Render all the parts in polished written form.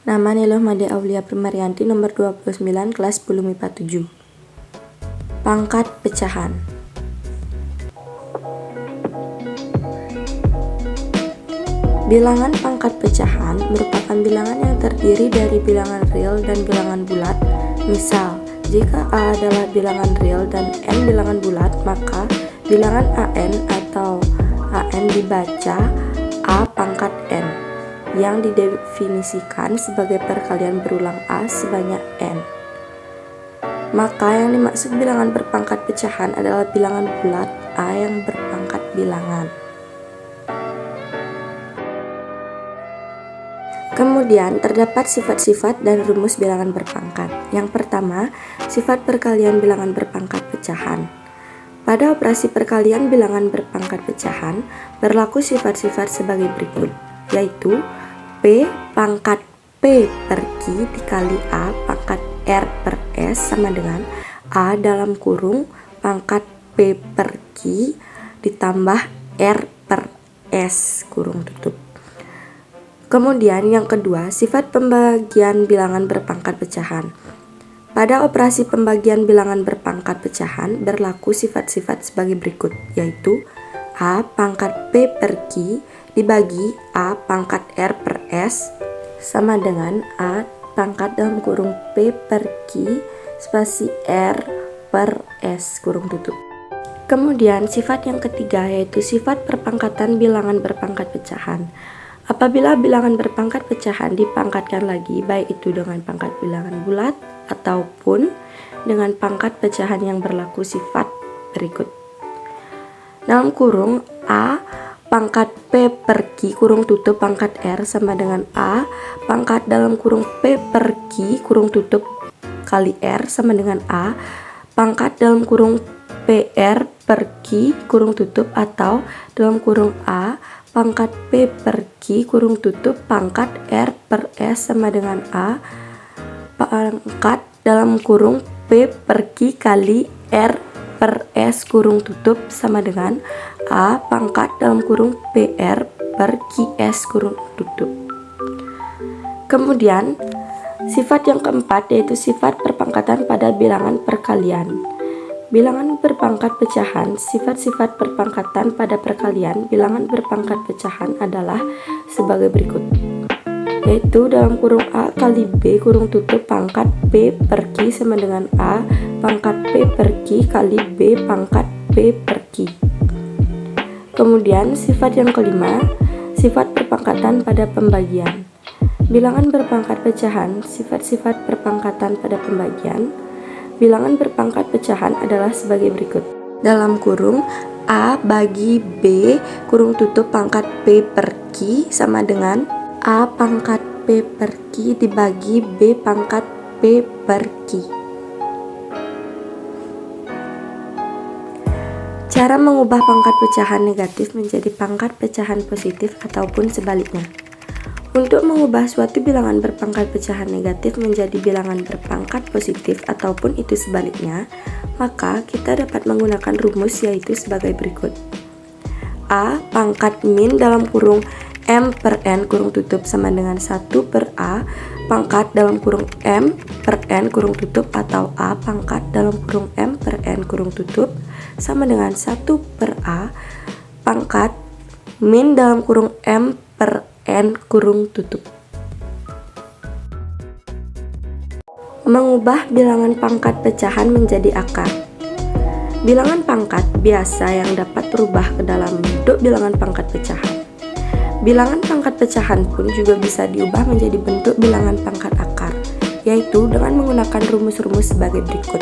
Nama Niluh Made Aulia Primarianti nomor 29 kelas 10 MIPA 7. Pangkat pecahan. Bilangan pangkat pecahan merupakan bilangan yang terdiri dari bilangan real dan bilangan bulat. Misal, jika A adalah bilangan real dan N bilangan bulat, maka bilangan AN atau AN dibaca A pangkat N, yang didefinisikan sebagai perkalian berulang A sebanyak N. Maka yang dimaksud bilangan berpangkat pecahan adalah bilangan bulat A yang berpangkat bilangan. Kemudian terdapat sifat-sifat dan rumus bilangan berpangkat. Yang pertama, sifat perkalian bilangan berpangkat pecahan. Pada operasi perkalian bilangan berpangkat pecahan, berlaku sifat-sifat sebagai berikut, yaitu P pangkat P per Q dikali A pangkat R per S sama dengan A dalam kurung pangkat P per Q ditambah R per S kurung tutup. Kemudian yang kedua, sifat pembagian bilangan berpangkat pecahan. Pada operasi pembagian bilangan berpangkat pecahan berlaku sifat-sifat sebagai berikut, yaitu A pangkat P per Q dibagi A pangkat R per S sama dengan A pangkat dalam kurung P per Q spasi R per S kurung tutup. Kemudian sifat yang ketiga yaitu sifat perpangkatan bilangan berpangkat pecahan. Apabila bilangan berpangkat pecahan dipangkatkan lagi, baik itu dengan pangkat bilangan bulat ataupun dengan pangkat pecahan yang berlaku sifat berikut. Dalam kurung A pangkat P per Q kurung tutup pangkat R sama dengan A pangkat dalam kurung P per Q kurung tutup kali R sama dengan A pangkat dalam kurung PR per Q kurung tutup atau dalam kurung A pangkat P per Q kurung tutup pangkat R per S sama dengan A pangkat dalam kurung P per Q kali R per S kurung tutup sama dengan A pangkat dalam kurung PR per QS kurung tutup. Kemudian sifat yang keempat yaitu sifat perpangkatan pada bilangan perkalian. Bilangan berpangkat pecahan, sifat-sifat perpangkatan pada perkalian bilangan berpangkat pecahan adalah sebagai berikut, yaitu dalam kurung A kali B kurung tutup pangkat P per Q sama dengan A pangkat P per Q kali B pangkat P per Q. Kemudian sifat yang kelima, sifat perpangkatan pada pembagian. Bilangan berpangkat pecahan, sifat-sifat perpangkatan pada pembagian. Bilangan berpangkat pecahan adalah sebagai berikut. Dalam kurung A bagi B kurung tutup pangkat P per Q sama dengan A pangkat P per Q dibagi B pangkat P per Q. Cara mengubah pangkat pecahan negatif menjadi pangkat pecahan positif ataupun sebaliknya. Untuk mengubah suatu bilangan berpangkat pecahan negatif menjadi bilangan berpangkat positif ataupun itu sebaliknya, maka kita dapat menggunakan rumus yaitu sebagai berikut. A pangkat min dalam kurung M per N kurung tutup sama dengan 1 per A pangkat dalam kurung M per N kurung tutup atau A pangkat dalam kurung M per N kurung tutup sama dengan 1 per A pangkat min dalam kurung M per N kurung tutup. Mengubah bilangan pangkat pecahan menjadi akar. Bilangan pangkat biasa yang dapat berubah ke dalam bentuk bilangan pangkat pecahan. Bilangan pangkat pecahan pun juga bisa diubah menjadi bentuk bilangan pangkat akar, yaitu dengan menggunakan rumus-rumus sebagai berikut,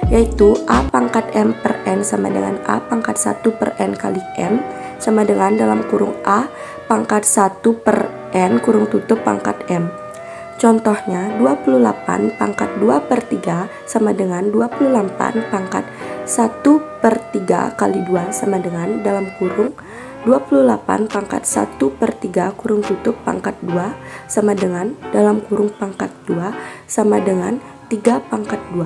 yaitu A pangkat M per N sama dengan A pangkat 1 per N kali M sama dengan dalam kurung A pangkat 1 per N kurung tutup pangkat M. Contohnya 28 pangkat 2 per 3 sama dengan 28 pangkat 1 per 3 kali 2 sama dengan dalam kurung 28 pangkat 1 per 3 kurung tutup pangkat 2 sama dengan dalam kurung pangkat 2 sama dengan 3 pangkat 2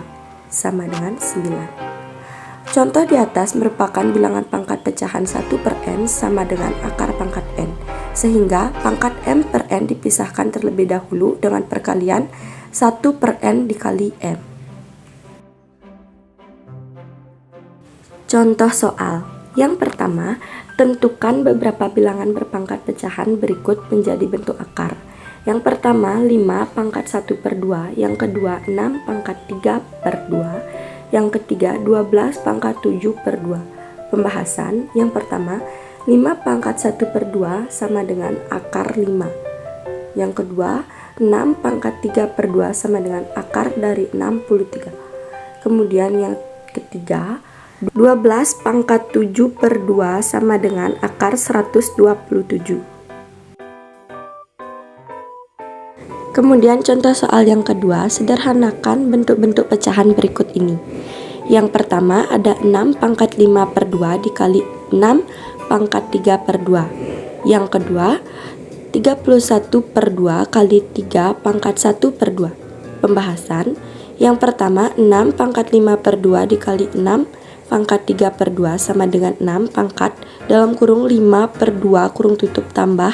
sama dengan 9. Contoh di atas merupakan bilangan pangkat pecahan 1 per n sama dengan akar pangkat n, sehingga pangkat m per n dipisahkan terlebih dahulu dengan perkalian 1 per n dikali m. Contoh soal. Yang pertama, tentukan beberapa bilangan berpangkat pecahan berikut menjadi bentuk akar. Yang pertama 5 pangkat 1 per 2, yang kedua 6 pangkat 3 per 2, yang ketiga 12 pangkat 7 per 2. Pembahasan. Yang pertama 5 pangkat 1 per 2 sama dengan akar 5. Yang kedua 6 pangkat 3 per 2 sama dengan akar dari 63. Kemudian yang ketiga 12 pangkat 7 per 2 sama dengan akar 127. Kemudian contoh soal yang kedua, sederhanakan bentuk-bentuk pecahan berikut ini. Yang pertama ada 6 pangkat 5 per 2 dikali 6 pangkat 3 per 2. Yang kedua 31 per 2 kali 3 pangkat 1 per 2. Pembahasan. Yang pertama 6 pangkat 5 per 2 dikali 6 pangkat 3 per 2 sama dengan 6 pangkat dalam kurung 5 per 2 kurung tutup tambah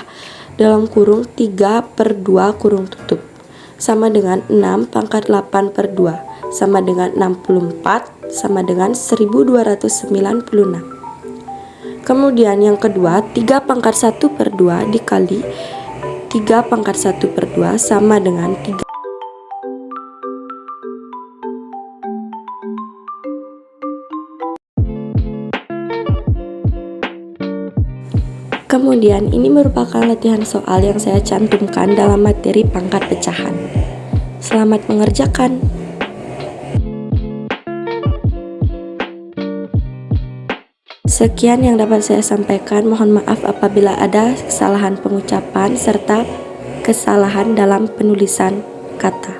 dalam kurung 3 per 2 kurung tutup sama dengan 6 pangkat 8 per 2 sama dengan 64 sama dengan 1296. Kemudian yang kedua 3 pangkat 1 per 2 dikali 3 pangkat 1 per 2 sama dengan 3. Kemudian ini merupakan latihan soal yang saya cantumkan dalam materi pangkat pecahan. Selamat mengerjakan. Sekian yang dapat saya sampaikan. Mohon maaf apabila ada kesalahan pengucapan serta kesalahan dalam penulisan kata.